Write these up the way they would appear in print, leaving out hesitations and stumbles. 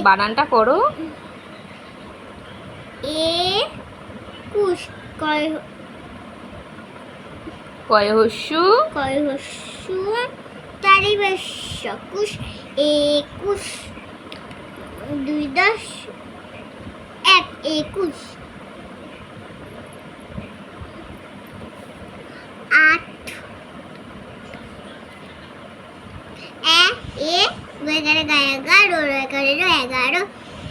বানানটা করো। কুশ কয় হস্যু তারিবেশ্য কুশ 21 2 10 1 21 8 এ 11 10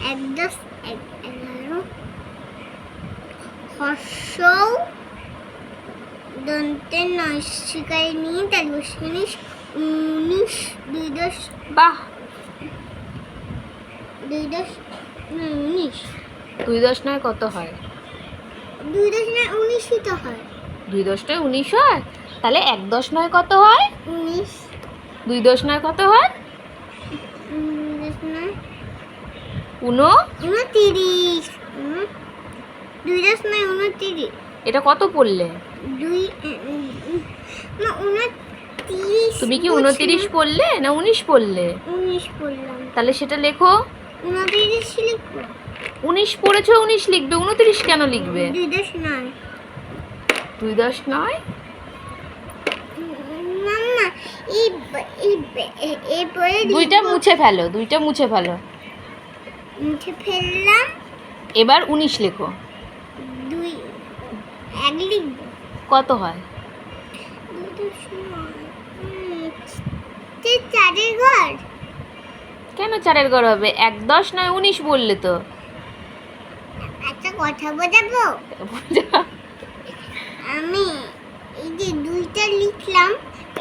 11 হর্ষ দন্তে নৈশিকায় নিয়ে তার 19 2 10 বাহ 2 10 19 2 10 নয় কত হয়? 2 10 না 19ই তো হয়। 2 10 নয় 19 হয়। তাহলে 1 10 নয় কত হয়? 19 2 10 নয় কত হয়? 2 10 না 29। 2 10 না 29 এটা কত পড়লে? 2 না 29 তুমি কি 29 পড়লে না 19 পড়লে? 19 পড়লাম। তাহলে সেটা লেখো। 29 লিখবো। 19 পড়েছো 19 লিখবে, 29 কেন লিখবে? 2 10 নয় 2 10 নয়। মাম্মা এই পরে দুইটা মুছে ফেলো, দুইটা মুছে ফেলো। মুছে ফেললাম। এবার 19 লেখো। 2 1 লিখবো। কত হয়? 2 10 নয় 4 ঘর। কেন 4-এর ঘর হবে? 1 10 নয় 19 বললে তো। একটা কথা বোঝাবো? আমি এই যে 2টা লিখলাম,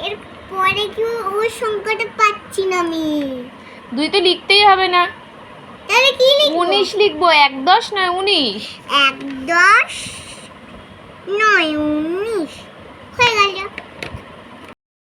এর পরে কি ওই সংখ্যাটা পাচ্ছি না আমি। 2 তো লিখতেই হবে না। তাহলে কি লিখবো? 19 লিখবো। 1 10 নয় 19। 1 10 নয় 19